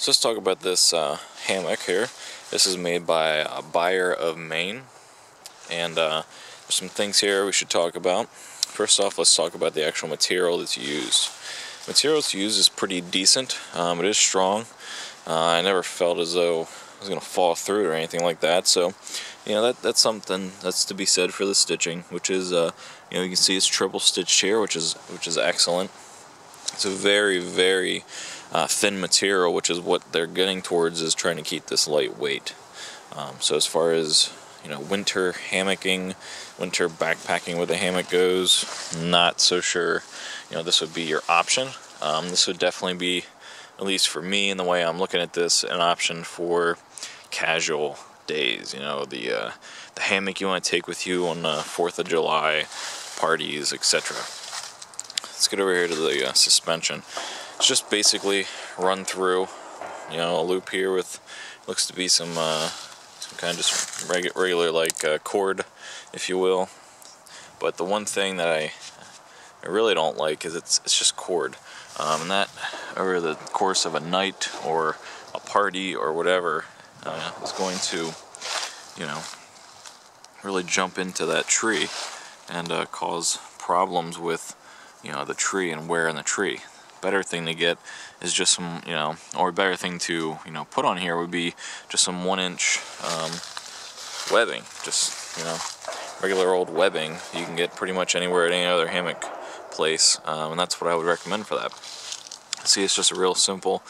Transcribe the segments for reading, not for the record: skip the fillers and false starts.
So let's talk about this hammock here. This is made by Byer of Maine, and there's some things here we should talk about. First off, let's talk about the actual material that's used. The material that's used is pretty decent. It is strong. I never felt as though it was going to fall through or anything like that. So, you know, that's something that's to be said for the stitching, which is, you can see it's triple stitched here, which is excellent. It's a very, very thin material, which is what they're getting towards, is trying to keep this lightweight. So as far as winter hammocking, winter backpacking with a hammock goes, not so sure this would be your option. This would definitely be, at least for me and the way I'm looking at this, an option for casual days. The hammock you want to take with you on 4th of July parties, etc. Let's get over here to the suspension. It's just basically run through, a loop here with looks to be some kind of just regular like cord, if you will. But the one thing that I really don't like is it's just cord, and that over the course of a night or a party or whatever is going to, really jump into that tree and cause problems with the tree and wear in the tree. Better thing to get is just some, or better thing to, put on here would be just some 1-inch webbing. Just, regular old webbing you can get pretty much anywhere at any other hammock place, and that's what I would recommend for that. See, it's just a real simple,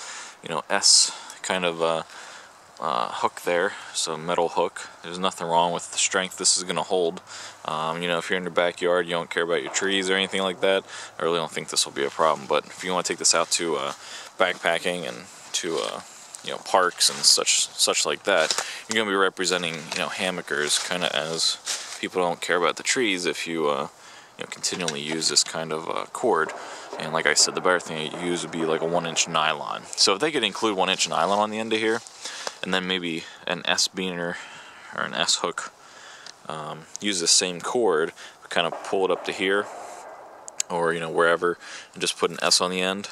S kind of hook there, so metal hook. There's nothing wrong with the strength this is going to hold. If you're in your backyard, you don't care about your trees or anything like that, I really don't think this will be a problem. But if you want to take this out to backpacking and to parks and such like that, you're going to be representing hammockers kind of as people don't care about the trees if you continually use this kind of cord. And like I said, the better thing to use would be like a 1-inch nylon. So if they could include 1-inch nylon on the end of here, and then maybe an S beaner or an S hook, use the same cord, but kind of pull it up to here, or wherever, and just put an S on the end.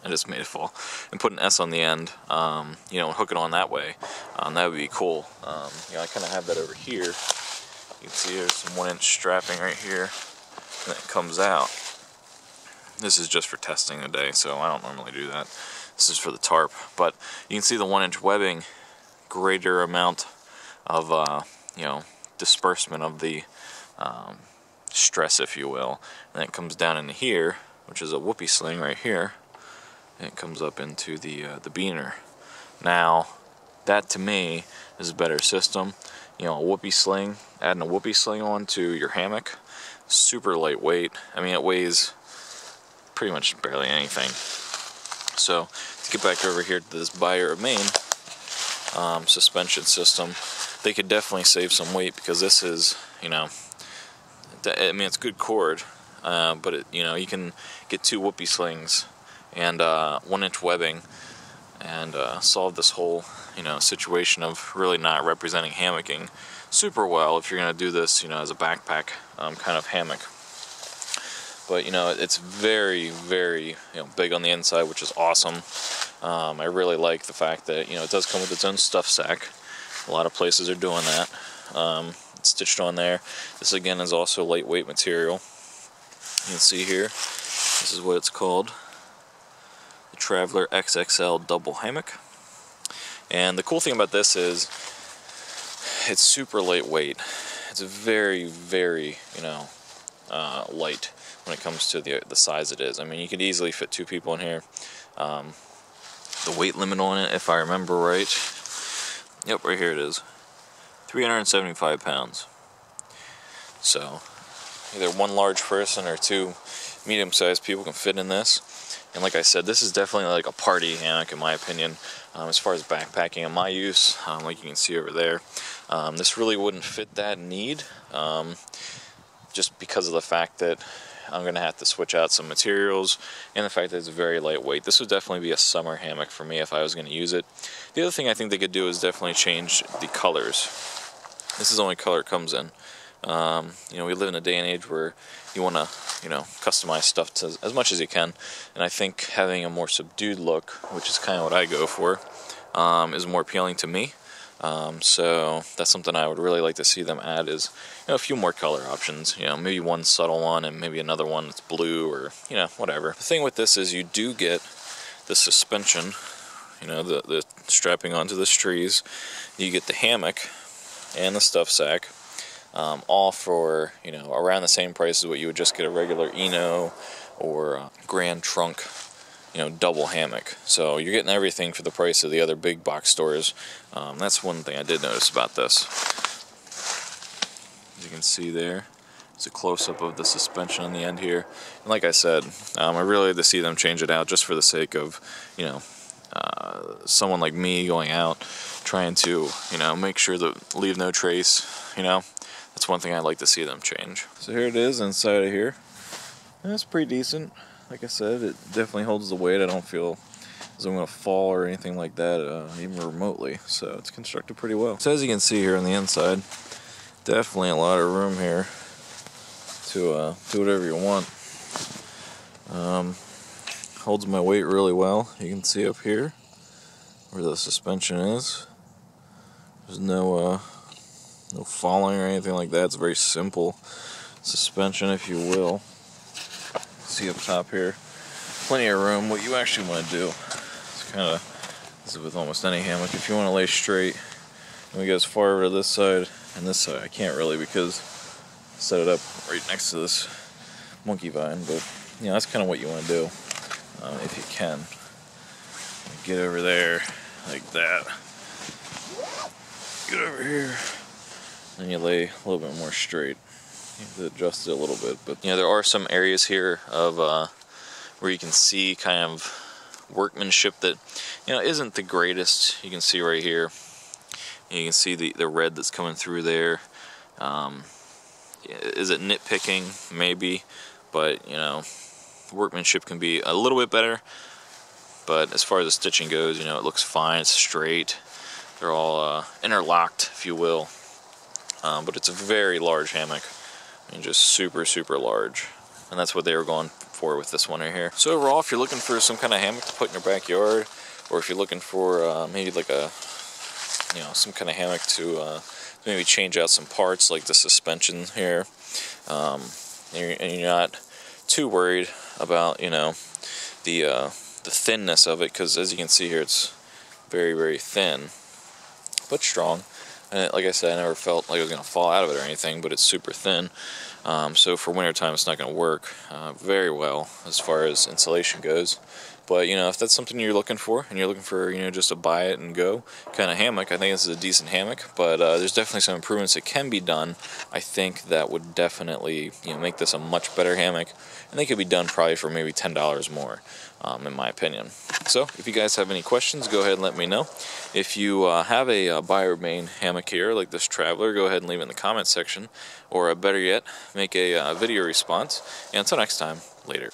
I just made it fall. And put an S on the end, and hook it on that way. That would be cool. I kind of have that over here. You can see there's some 1-inch strapping right here, and it comes out. This is just for testing today, so I don't normally do that. This is for the tarp, but you can see the 1-inch webbing, greater amount of disbursement of the stress, if you will, and it comes down into here, which is a whoopie sling right here, and it comes up into the beaner. Now, that to me is a better system. A whoopie sling, adding a whoopie sling onto your hammock, super lightweight. I mean, it weighs pretty much barely anything. So to get back over here to this Byer of Maine suspension system, they could definitely save some weight, because this is, it's good cord, but you can get 2 whoopie slings and 1-inch webbing and solve this whole situation of really not representing hammocking super well if you're going to do this as a backpack kind of hammock. But it's very, very big on the inside, which is awesome. I really like the fact that it does come with its own stuff sack. A lot of places are doing that. It's stitched on there. This again is also lightweight material. You can see here, this is what it's called, the Traveler XXL Double Hammock. And the cool thing about this is it's super lightweight. It's very, very light when it comes to the size it is. I mean, you could easily fit 2 people in here. The weight limit on it, if I remember right, yep, right here it is, 375 pounds. So either 1 large person or 2 medium-sized people can fit in this. And like I said, this is definitely like a party hammock in my opinion. As far as backpacking and my use, like you can see over there, this really wouldn't fit that need, just because of the fact that I'm going to have to switch out some materials and the fact that it's very lightweight. This would definitely be a summer hammock for me if I was going to use it. The other thing I think they could do is definitely change the colors. This is the only color it comes in. You know, we live in a day and age where you want to, you know, customize stuff to as much as you can, and I think having a more subdued look, which is kind of what I go for, is more appealing to me. So that's something I would really like to see them add, is, you know, a few more color options. You know, maybe one subtle one and maybe another one that's blue, or, you know, whatever. The thing with this is you do get the suspension, you know, the strapping onto the trees. You get the hammock and the stuff sack, all for, you know, around the same price as what you would just get a regular Eno or Grand Trunk, you know, double hammock. So you're getting everything for the price of the other big box stores. That's one thing I did notice about this. As you can see there, it's a close-up of the suspension on the end here. And like I said, I really like to see them change it out, just for the sake of, you know, someone like me going out, trying to, you know, make sure that leave no trace, you know. That's one thing I'd like to see them change. So here it is inside of here. And it's pretty decent. Like I said, it definitely holds the weight. I don't feel as I'm going to fall or anything like that, even remotely. So it's constructed pretty well. So as you can see here on the inside, definitely a lot of room here to do whatever you want. Holds my weight really well. You can see up here where the suspension is. There's no falling or anything like that. It's a very simple suspension, if you will. See up top here, plenty of room. What you actually want to do is kind of, this is with almost any hammock, if you want to lay straight, and we go as far over to this side and this side. I can't really, because I set it up right next to this monkey vine, but you know, that's kind of what you want to do, if you can. Get over there like that. Get over here, and you lay a little bit more straight. You have to adjust it a little bit, but you know, there are some areas here of where you can see kind of workmanship that, you know, isn't the greatest. You can see right here. You can see the red that's coming through there. Is it nitpicking? Maybe, but you know, workmanship can be a little bit better. But as far as the stitching goes, you know, it looks fine. It's straight. They're all interlocked, if you will. But it's a very large hammock. I mean, just super, super large. And that's what they were going for with this one right here. So overall, if you're looking for some kind of hammock to put in your backyard, or if you're looking for maybe like a, you know, some kind of hammock to maybe change out some parts like the suspension here, and you're not too worried about, you know, the thinness of it, because as you can see here, it's very, very thin but strong. And like I said, I never felt like I was going to fall out of it or anything, but it's super thin. So for wintertime, it's not going to work very well as far as insulation goes. But, you know, if that's something you're looking for, and you're looking for, you know, just a buy it and go kind of hammock, I think this is a decent hammock. But there's definitely some improvements that can be done. I think that would definitely, you know, make this a much better hammock. And they could be done probably for maybe $10 more, in my opinion. So if you guys have any questions, go ahead and let me know. If you have a Byer of Maine hammock here, like this Traveler, go ahead and leave it in the comments section. Or better yet, make a video response. And until next time, later.